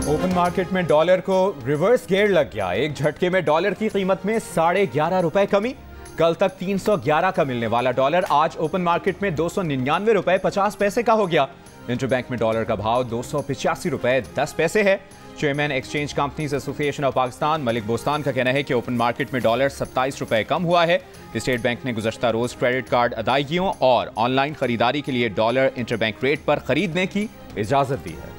Open market में dollar को reverse gear लग गया। एक झटके में डॉलर की कीमत में 11.5 रुपए कमी। कल तक 311 का मिलने वाला डॉलर आज ओपन मार्केट में 299 रुपए 50 पैसे का हो गया। इंटरबैंक में डॉलर का भाव 285 रुपए 10 पैसे है। Chairman exchange companies association of Pakistan Malik Bostan का कहना है कि ओपन मार्केट में डॉलर 27 रुपए कम हुआ है। स्टेट बैंक ने गुज़श्ता रोज क्रेडिट कार्ड अदायगियों और ऑनलाइन खरीदारी के लिए डॉलर इंटरबैंक रेट पर खरीदने की इजाजत दी है।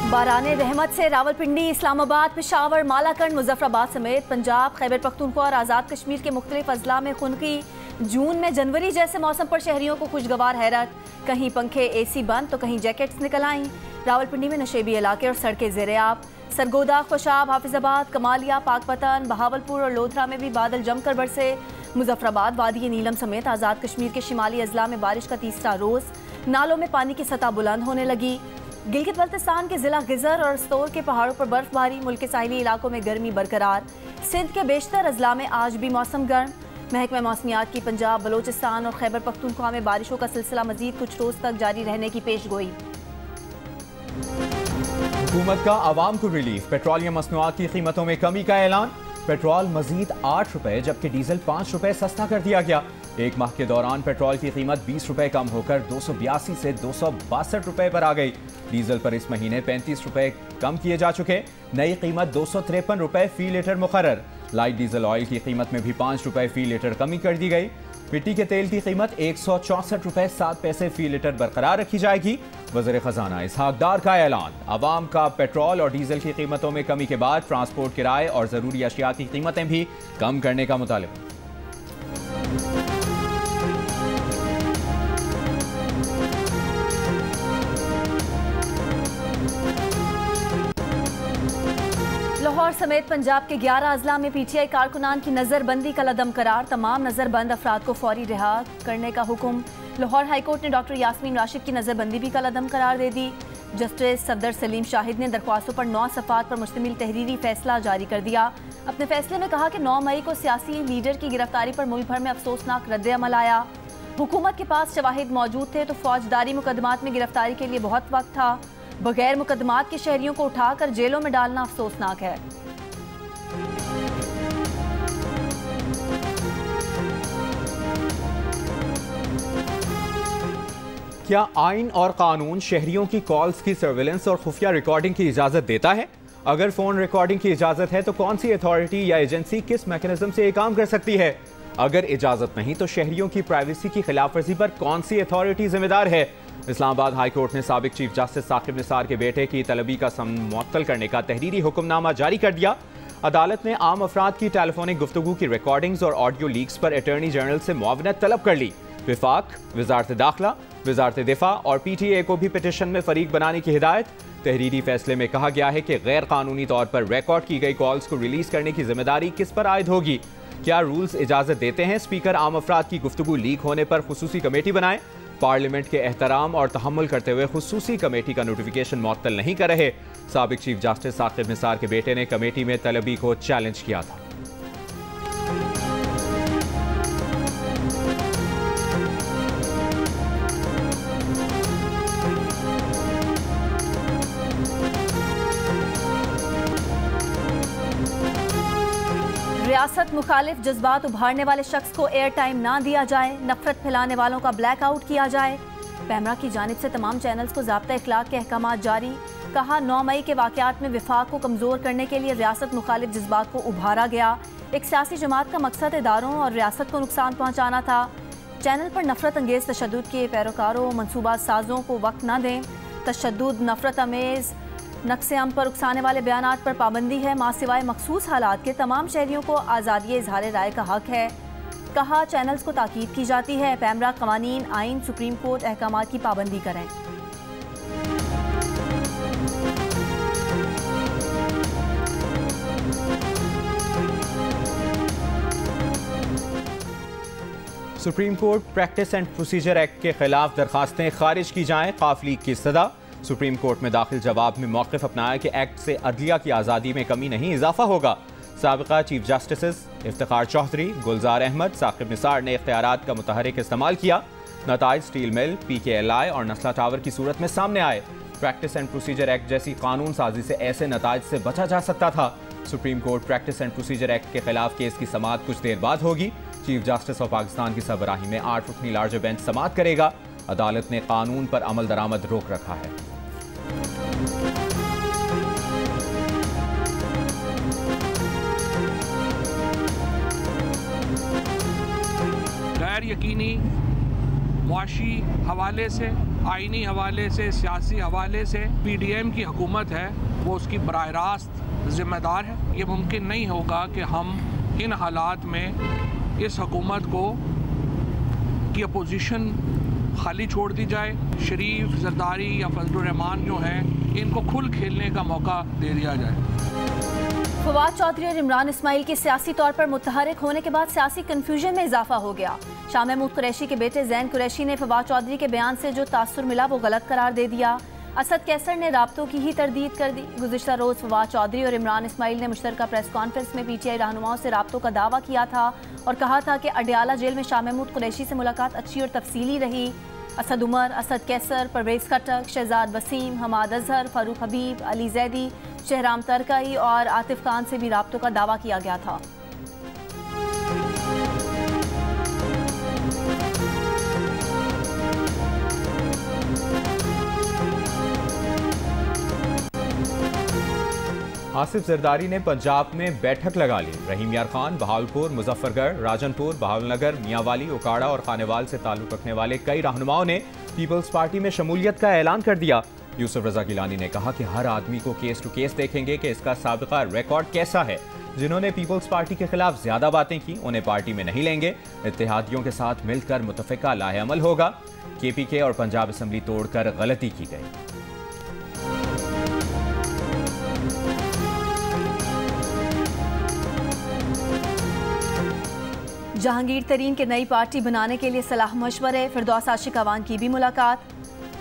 बाराने रहमत से रावलपिंडी, इस्लामाबाद, पेशावर, मालाकंड, मुजफ्फराबाद समेत पंजाब, खैबर पख्तूनख्वा और आज़ाद कश्मीर के मुख्तलिफ अजला में खुनकी। जून में जनवरी जैसे मौसम पर शहरियों को खुशगवार हैरत। कहीं पंखे AC बंद तो कहीं जैकेट्स निकल आईं। रावलपिंडी में नशेबी इलाके और सड़कें ज़ेर-ए-आब। सरगोदा, खुशाब, हाफिजाबाद, कमालिया, पाकपतन, बहावलपुर और लोधरा में भी बादल जमकर बरसे। मुजफ्फराबाद, वादी नीलम समेत आज़ाद कश्मीर के शिमाली अजला में बारिश का तीसरा रोज़। नालों में पानी की सतह बुलंद होने लगी। गिलगित बल्तिस्तान के जिला गिजर और स्तोर के पहाड़ों पर बर्फबारी। मुल्क के साहिली इलाकों में गर्मी बरकरार। सिंध के बेशतर अजला में आज भी मौसम गर्म। महकमा मौसमियात की पंजाब, बलोचिस्तान और खैबर पख्तूनख्वा में बारिशों का सिलसिला मजीद कुछ रोज तक जारी रहने की पेशगोई। हुकूमत का आवाम को रिलीफ। पेट्रोलियम मसनूआत की कीमतों में कमी का ऐलान। पेट्रोल मजीद 8 रुपए जबकि डीजल 5 रुपए सस्ता कर दिया गया। एक माह के दौरान पेट्रोल की कीमत 20 रुपए कम होकर 282 से 262 रुपए पर आ गई। डीजल पर इस महीने 35 रुपए कम किए जा चुके। नई कीमत 253 रुपए फी लीटर मुकर्रर। लाइट डीजल ऑयल की कीमत में भी 5 रुपए फी लीटर कमी कर दी गई। मिट्टी के तेल की कीमत 164 रुपए 7 पैसे फी लीटर बरकरार रखी जाएगी। वज़ीर खजाना इसहाक डार का ऐलान। आवाम का पेट्रोल और डीजल की कीमतों में कमी के बाद ट्रांसपोर्ट किराए और जरूरी अशिया की कीमतें भी कम करने का मुतालिबा। लाहौर समेत पंजाब के 11 अजला में PTI कारकुनान की नज़रबंदी का लदम करार। तमाम नज़रबंद अफराद को फौरी रिहा करने का हुक्म। लाहौर हाईकोर्ट ने डॉक्टर यास्मीन राशिद की नज़रबंदी भी का लदम करार दे दी। जस्टिस सफदर सलीम शाहिद ने दरख्वास्तों पर 9 सफ़ात पर मुश्तमिल तहरीरी फैसला जारी कर दिया। अपने फैसले में कहा कि 9 मई को सियासी लीडर की गिरफ्तारी पर मुल्क भर में अफसोसनाक रद्द-ए-अमल आया। हुकूमत के पास शवाहिद मौजूद थे तो फौजदारी मुकदमात में गिरफ्तारी के लिए बहुत वक्त था। बगैर मुकदमात के शहरियों को उठाकर जेलों में डालना अफसोसनाक है। क्या आइन और कानून शहरियों की कॉल्स की सर्विलेंस और खुफिया रिकॉर्डिंग की इजाजत देता है? अगर फोन रिकॉर्डिंग की इजाजत है तो कौन सी अथॉरिटी या एजेंसी किस मैकेनिज्म से ये काम कर सकती है? अगर इजाजत नहीं तो शहरियों की प्राइवेसी की खिलाफवर्जी पर कौन सी अथॉरिटी जिम्मेदार है? इस्लामाबाद हाई कोर्ट ने साबिक चीफ जस्टिस साकिब निसार के बेटे की तलबी का मुअत्तल करने का तहरीरी हुक्मनामा जारी कर दिया। अदालत ने आम अफराद की टेलीफोनिक गुफ्तगू की रिकॉर्डिंग्स और ऑडियो लीक्स पर अटॉर्नी जनरल से मुआवनत तलब कर ली। विफाक, वजारत दाखिला, वजारत दिफा और PTA को भी पिटीशन में फरीक बनाने की हिदायत। तहरीरी फैसले में कहा गया है कि गैर कानूनी तौर पर रिकॉर्ड की गई कॉल्स को रिलीज करने की जिम्मेदारी किस पर आयद होगी? क्या रूल्स इजाजत देते हैं स्पीकर आम अफराद की गुफ्तगू लीक होने पर खुसूसी कमेटी बनाए? पार्लियामेंट के एहतराम और तहम्मुल करते हुए खुसूसी कमेटी का नोटिफिकेशन मुअत्तल नहीं कर रहे। साबिक चीफ जस्टिस साकिब निसार के बेटे ने कमेटी में तलबी को चैलेंज किया था। रियासत मुखालिफ जज्बात उभारने वाले शख्स को एयर टाइम ना दिया जाए। नफरत फैलाने वालों का ब्लैकआउट किया जाए। पैमरा की जानिब से तमाम चैनल्स को ज़ाब्ता इखलाक के अहकाम जारी। कहा 9 मई के वाक़यात में विफाक को कमज़ोर करने के लिए रियासत मुखालिफ जज्बात को उभारा गया। एक सियासी जमात का मकसद इदारों और रियासत को नुकसान पहुँचाना था। चैनल पर नफरत अंगेज़ तशद्दुद के पैरोकारों मनसूबा साजों को वक्त न दें। तशद्दुद, नफरत अमेज़, नक्से-अम पर उकसाने वाले बयानात पर पाबंदी है। मां सिवाय मखसूस हालात के तमाम शहरियों को आज़ादी इजहार राय का हक है। कहा चैनल्स को ताकीद की जाती है पैमरा कवानीन, आइन, सुप्रीम कोर्ट अहकामात की पाबंदी करें। Supreme court practice and procedure act के खिलाफ दरखास्तें खारिज की जाएं। काफ लीग की सदा। सुप्रीम कोर्ट में दाखिल जवाब में मौक़िफ़ अपनाया कि एक्ट से अदलिया की आज़ादी में कमी नहीं इजाफा होगा। साबिका चीफ जस्टिस इफ्तिखार चौधरी, गुलजार अहमद, साकिब निसार ने इख्तियारात का मुतहरिक इस्तेमाल किया। नताइज स्टील मिल, PKLI और नस्ला टावर की सूरत में सामने आए। प्रैक्टिस एंड प्रोसीजर एक्ट जैसी कानून साजी से ऐसे नताइज से बचा जा सकता था। Supreme court practice and procedure act के खिलाफ केस की समाअत कुछ देर बाद होगी। चीफ जस्टिस ऑफ पाकिस्तान की सरबराही में 8 रुकनी लार्जर बेंच समाअत करेगा। अदालत ने कानून पर अमल दरामद रोक रखा है। गैर यकीनी मुआशी हवाले से, आइनी हवाले से, सियासी हवाले से PDM की हुकूमत है वो उसकी बराह रास्त जिम्मेदार है। ये मुमकिन नहीं होगा कि हम इन हालात में इस हुकूमत को की अपोजिशन खाली छोड़ दी जाए। शरीफ, जरदारी या फजलुर रहमान जो हैं इनको खुल खेलने का मौका दे दिया जाए। फवाद चौधरी और इमरान इस्माइल के सियासी तौर पर मुतहरिक होने के बाद सियासी कन्फ्यूजन में इजाफा हो गया। शाह महमूद कुरैशी के बेटे जैन कुरैशी ने फवाद चौधरी के बयान से जो तासुर मिला वो गलत करार दे दिया। असद कैसर ने राब्तों की ही तरदीद कर दी। गुज़िश्ता रोज़ फवाद चौधरी और इमरान इस्माइल ने मुश्तरका प्रेस कॉन्फ्रेंस में PTI रहनुमाओं से राब्तों का दावा किया था और कहा था कि अडयाला जेल में शाह महमूद कुरैशी से मुलाकात अच्छी और तफसीली रही। असद उमर, असद कैसर, परवेज़ खट्टक, शहजाद वसीम, हमाद अजहर, फारूक हबीब, अली जैदी, शहराम तरकई और आतिफ खान से भी राब्तों का दावा किया गया था। आसिफ जरदारी ने पंजाब में बैठक लगा ली। रहीम यार खान, बहावलपुर, मुजफ्फरगढ़, राजनपुर, बहावलनगर, मियांवाली, उकाड़ा और खानेवाल से ताल्लुक रखने वाले कई रहनुमाओं ने पीपल्स पार्टी में शमूलियत का ऐलान कर दिया। यूसुफ रजा गिलानी ने कहा कि हर आदमी को केस टू केस देखेंगे कि इसका साबिका रिकॉर्ड कैसा है। जिन्होंने पीपल्स पार्टी के खिलाफ ज्यादा बातें की उन्हें पार्टी में नहीं लेंगे। इत्तेहादियों के साथ मिलकर मुतफिका लाहेअमल होगा। KPK और पंजाब असम्बली तोड़कर गलती की गई। जहांगीर तरीन के नई पार्टी बनाने के लिए सलाह मशवरे। फिरदौस आशिक अवान की भी मुलाकात।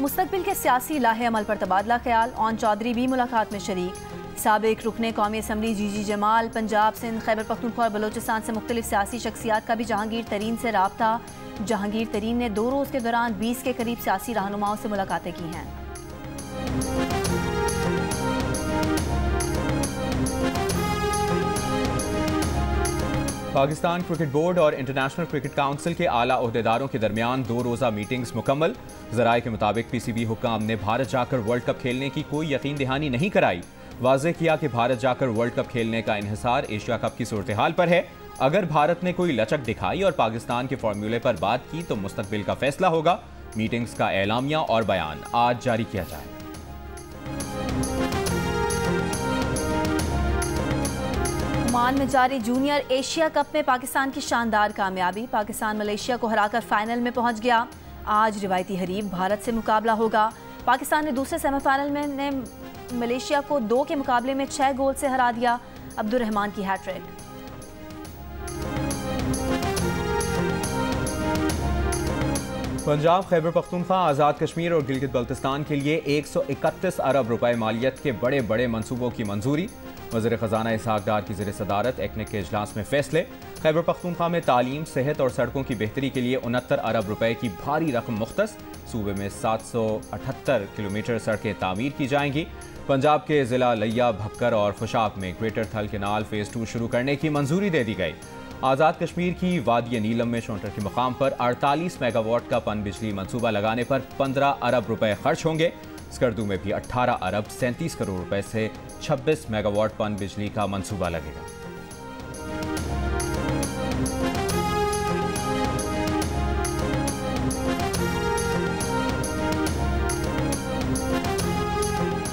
मुस्तकबिल के सियासी लाहे अमल पर तबादला ख्याल। ओन चौधरी भी मुलाकात में शरीक। साबिक रुकने कौमी असम्बली GG जमाल, पंजाब, सिंध, खैबर पख्तूनख्वा और बलोचिस्तान से मुख्तलिफ सियासी शख्सियात का भी जहांगीर तरीन से राब्ता। जहांगीर तरीन ने 2 रोज़ के दौरान 20 के करीब सियासी रहनुमाओं से मुलाकातें की हैं। पाकिस्तान क्रिकेट बोर्ड और इंटरनेशनल क्रिकेट काउंसिल के आला ओहदेदारों के दरमियान 2 रोज़ा मीटिंग्स मुकम्मल। ज़राए के मुताबिक PCB हुक्काम ने भारत जाकर वर्ल्ड कप खेलने की कोई यकीन दहानी नहीं कराई। वाज़ेह किया कि भारत जाकर वर्ल्ड कप खेलने का इन्हिसार एशिया कप की सूरत हाल पर है। अगर भारत ने कोई लचक दिखाई और पाकिस्तान के फॉर्मूले पर बात की तो मुस्तकबिल का फैसला होगा। मीटिंग्स का एलामिया और बयान आज जारी किया जाए। ओमान में जारी जूनियर एशिया कप में पाकिस्तान की शानदार कामयाबी। पाकिस्तान मलेशिया को हराकर फाइनल में पहुंच गया। आज रिवायती हरीफ भारत से मुकाबला होगा। पाकिस्तान ने दूसरे सेमीफाइनल में ने मलेशिया को 2 के मुकाबले में 6 गोल से हरा दिया। अब्दुल रहमान की हैट्रिक। पंजाब, खैबर पख्तूनख्वा, आज़ाद कश्मीर और गिलगित बल्तिस्तान के लिए 131 अरब रुपए मालियत के बड़े बड़े मंसूबों की मंजूरी। वज़ीर ख़जाना इसहाक डार की ज़ेर सदारत एक्नेक के इजलास में फैसले। खैबर पख्तूनख्वा में तालीम, सेहत और सड़कों की बेहतरी के लिए 69 अरब रुपए की भारी रकम मुख्तस। सूबे में 778 किलोमीटर सड़कें तामीर की जाएंगी। पंजाब के ज़िला लिया, भक्कर और खुशाब में ग्रेटर थल केनाल फ़ेज़ 2 शुरू करने की मंजूरी दे दी गई। आज़ाद कश्मीर की वादी नीलम में शोंटर के मुकाम पर 48 मेगावाट का पन बिजली मंसूबा लगाने पर 15 अरब रुपए खर्च होंगे। स्कर्दू में भी 18 अरब 37 करोड़ रुपए से 26 मेगावाट पन बिजली का मंसूबा लगेगा।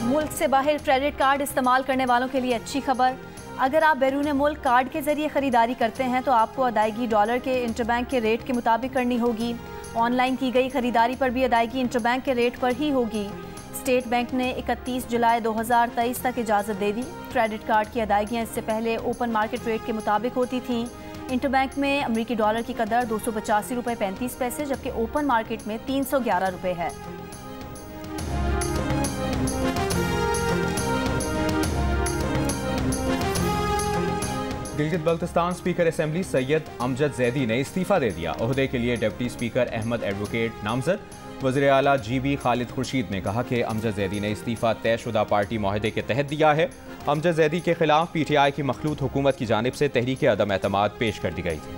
मुल्क से बाहर क्रेडिट कार्ड इस्तेमाल करने वालों के लिए अच्छी खबर। अगर आप बैरून मुल्क कार्ड के जरिए खरीदारी करते हैं तो आपको अदायगी डॉलर के इंटरबैंक के रेट के मुताबिक करनी होगी। ऑनलाइन की गई खरीदारी पर भी अदायगी इंटरबैंक के रेट पर ही होगी। स्टेट बैंक ने 31 जुलाई 2023 तक इजाज़त दे दी। क्रेडिट कार्ड की अदायगियाँ इससे पहले ओपन मार्केट रेट के मुताबिक होती थीं। इंटरबैंक में अमरीकी डॉलर की कदर 285 रुपये 35 पैसे जबकि ओपन मार्केट में 311 रुपये है। गिलगित बल्तिस्तान स्पीकर असेंबली सैयद अमजद जैदी ने इस्तीफा दे दिया। ओहदे के लिए डिप्टी स्पीकर अहमद एडवोकेट नामजद। वज़ीर आला GB खालिद खुर्शीद ने कहा कि अमजद जैदी ने इस्तीफा तयशुदा पार्टी माहदे के तहत दिया है। अमजद जैदी के खिलाफ PTI की मखलूत हुकूमत की जानिब से तहरीक अदम एतमाद पेश कर दी गई थी।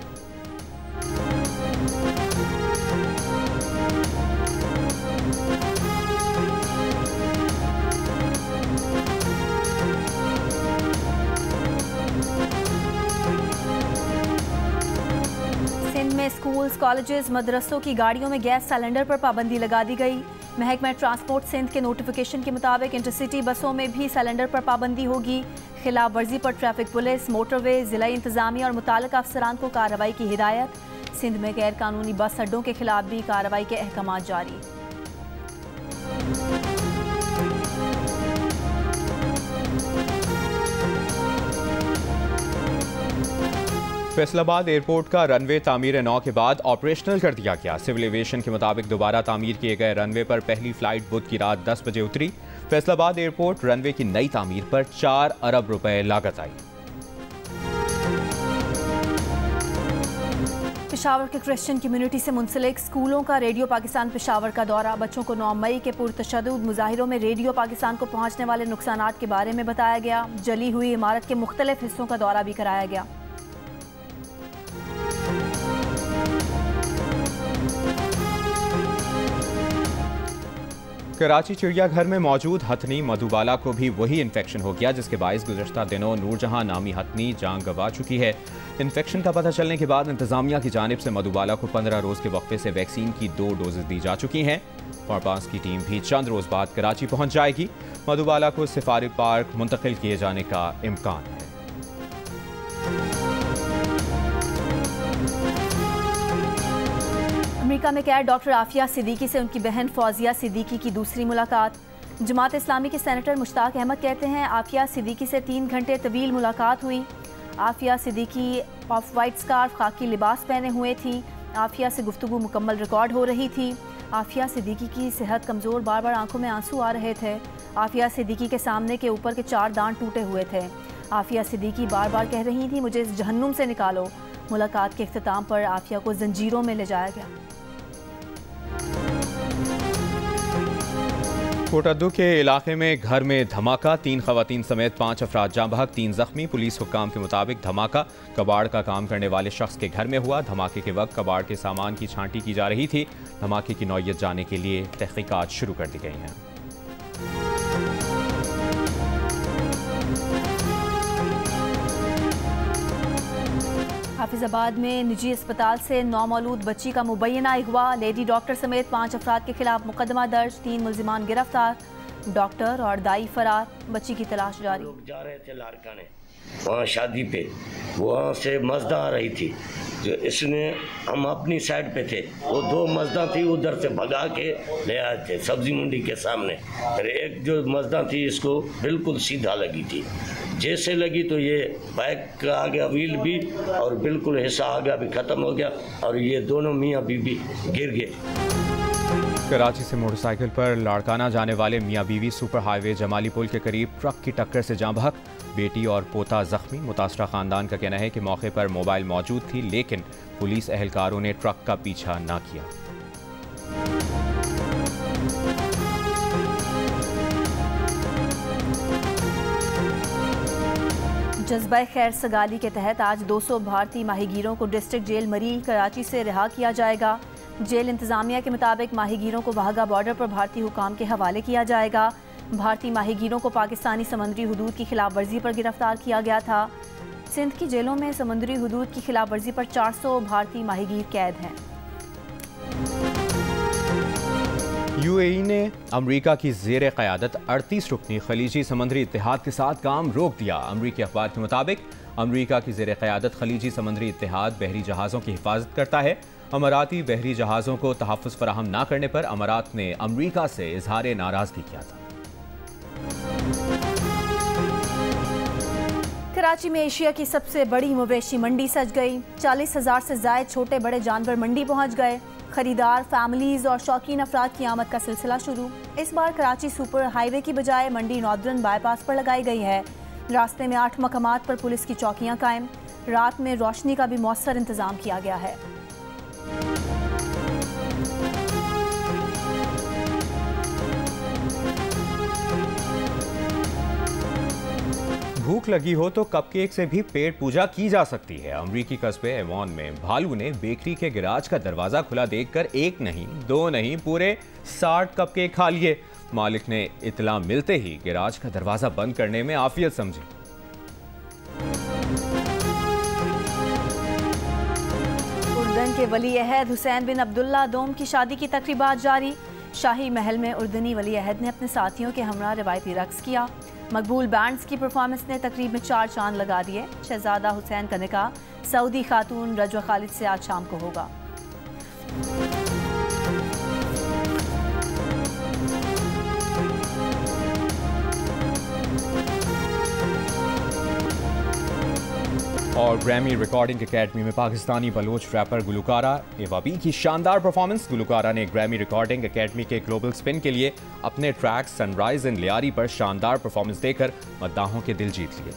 स्कूल्स, कॉलेजेस, मदरसों की गाड़ियों में गैस सिलेंडर पर पाबंदी लगा दी गई। महकमा ट्रांसपोर्ट सिंध के नोटिफिकेशन के मुताबिक इंटरसिटी बसों में भी सिलेंडर पर पाबंदी होगी। खिलाफ वर्जी पर ट्रैफिक पुलिस, मोटरवे, जिला इंतजामिया और मुताल्लिका अफसरान को कार्रवाई की हिदायत। सिंध में गैर कानूनी बस अड्डों के खिलाफ भी कार्रवाई के अहकाम जारी। फैसलाबाद एयरपोर्ट का रनवे तामीर नौ के बाद ऑपरेशनल कर दिया गया। सिविल एविएशन के मुताबिक दोबारा तामीर किए गए रनवे पर पहली फ्लाइट बुध की रात 10 बजे उतरी। फैसलाबाद एयरपोर्ट रनवे की नई तामीर पर 4 अरब रुपए लागत आई। पेशावर के क्रिश्चियन कम्युनिटी से मुंसलिक स्कूलों का रेडियो पाकिस्तान पेशावर का दौरा। बच्चों को 9 मई के पुरतशद्दुद मुजाहिरों में रेडियो पाकिस्तान को पहुंचने वाले नुकसानात के बारे में बताया गया। जली हुई इमारत के मुख्तलिफ हिस्सों का दौरा भी कराया गया। कराची चिड़ियाघर में मौजूद हथनी मधुबाला को भी वही इन्फेक्शन हो गया जिसके बायस गुज़श्ता दिनों नूरजहां नामी हथनी जान गंवा चुकी है। इन्फेक्शन का पता चलने के बाद इंतजामिया की जानिब से मधुबाला को 15 रोज़ के वक्फे से वैक्सीन की 2 डोजेज दी जा चुकी हैं। फॉरपास की टीम भी चंद रोज़ बाद कराची पहुंच जाएगी। मधुबाला को सफारी पार्क मुंतकिल किए जाने का इम्कान है। अमेरिका में कैद डॉक्टर आफिया सिद्दीकी से उनकी बहन फौजिया सिद्दीकी की दूसरी मुलाकात। जमात इस्लामी के सेनेटर मुश्ताक अहमद कहते हैं आफिया सिद्दीकी से 3 घंटे तवील मुलाकात हुई। Aafia Siddiqui off white scarf खाकी लिबास पहने हुए थी। आफिया से गुफ्तगू मुकम्मल रिकॉर्ड हो रही थी। आफिया सिद्दीकी की सेहत कमज़ोर, बार बार आंखों में आंसू आ रहे थे। आफिया सिद्दीकी के सामने के ऊपर के 4 दांत टूटे हुए थे। आफिया सिद्दीकी बार बार कह रही थी मुझे इस जहन्नुम से निकालो। मुलाकात के इख्तिताम पर आफिया को जंजीरों में ले जाया गया। कोटद्दू के इलाके में घर में धमाका, 3 खवातीन समेत 5 अफराद जाँ बहक, 3 जख्मी। पुलिस हुक्काम के मुताबिक धमाका कबाड़ का काम करने वाले शख्स के घर में हुआ। धमाके के वक्त कबाड़ के सामान की छांटी की जा रही थी। धमाके की नौयत जानने के लिए तहकीकात शुरू कर दी गई हैं। हाफिजाबाद में निजी अस्पताल से नौमौलूद बच्ची का मुबैना अगवा। लेडी डॉक्टर समेत 5 अफराद के खिलाफ मुकदमा दर्ज। 3 मुल्जिमान गिरफ्तार। डॉक्टर और दाई फरार। बच्ची की तलाश जारी। लोग जा रहे थे लाड़काने वहाँ शादी पे, वहाँ से मजदा आ रही थी। जो इसने हम अपनी साइड पे थे, वो 2 मजदा थी उधर से भगा के ले आए थे सब्जी मंडी के सामने। फिर एक जो मजदा थी इसको बिल्कुल सीधा लगी थी। जैसे लगी तो ये बाइक का आ गया व्हील भी और बिल्कुल हिस्सा आगे भी ख़त्म हो गया और ये दोनों मियाँ बीवी गिर गए। कराची से मोटरसाइकिल पर लाड़काना जाने वाले मियाँ बीवी सुपर हाईवे जमाली पुल के करीब ट्रक की टक्कर से जाँ बहक। बेटी और पोता जख्मी। मुतासरा खानदान का कहना है कि मौके पर मोबाइल मौजूद थी लेकिन पुलिस एहलकारों ने ट्रक का पीछा ना किया। जज्बा खैर सगाली के तहत आज 200 भारतीय माहीगीरों को डिस्ट्रिक्ट जेल मरील कराची से रिहा किया जाएगा। जेल इंतजामिया के मुताबिक माहीगीरों को वाहगा बॉर्डर पर भारतीय हुकाम के हवाले किया जाएगा। भारतीय माहीगीरों को पाकिस्तानी समंदरी हुदूद की खिलाफ वर्जी पर गिरफ्तार किया गया था। सिंध की जेलों में समंदरी हुदूद की खिलाफ वर्जी पर 400 भारतीय माहीगीर कैद हैं। UAE ने अमरीका की ज़ेर क़यादत 38 रुकनी खलीजी समंदरी इत्तेहाद के साथ काम रोक दिया। अमरीकी अखबार के मुताबिक अमरीका की ज़ेर क़यादत खलीजी समंदरी इत्तेहाद बहरी जहाज़ों की हिफाजत करता है। अमाराती बहरी जहाज़ों को तहफ़्फ़ुज़ फराहम न करने पर अमारात ने अमरीका से इजहार नाराज़गी किया था। कराची में एशिया की सबसे बड़ी मवेशी मंडी सज गई। 40,000 से ज़ायद छोटे बड़े जानवर मंडी पहुंच गए। खरीदार, फैमिलीज और शौकीन अफराद की आमद का सिलसिला शुरू। इस बार कराची सुपर हाईवे की बजाय मंडी नॉर्दर्न बाईपास पर लगाई गई है। रास्ते में 8 मकामात पर पुलिस की चौकियां कायम। रात में रोशनी का भी मौसर इंतजाम किया गया है। भूख लगी हो तो कपकेक से भी पेट पूजा की जा सकती है। अमरीकी कस्बे एवॉन में भालू ने बेकरी के गिराज का दरवाजा खुला देखकर एक नहीं, दो नहीं, पूरे 60 कपकेक खा लिए। मालिक ने इतला मिलते ही गिराज का दरवाजा बंद करने में आफियत समझी। उर्दन के वली अहद हुसैन बिन अब्दुल्ला दोम की शादी की तकरीबात जारी। शाही महल में उर्दनी वली अहद ने अपने साथियों के हमरा रवायती रक्स किया। मकबूल बैंड्स की परफॉर्मेंस ने तकरीब में 4 चांद लगा दिए। शहजादा हुसैन का निकाह सऊदी खातून रजवा खालिद से आज शाम को होगा। और ग्रैमी रिकॉर्डिंग एकेडमी में पाकिस्तानी बलोच रैपर गुलकारा एवाबी की शानदार परफॉर्मेंस। गुलकारा ने ग्रैमी रिकॉर्डिंग एकेडमी के ग्लोबल स्पिन के लिए अपने ट्रैक सनराइज इन लियारी पर शानदार परफॉर्मेंस देकर मद्दाहों के दिल जीत लिए।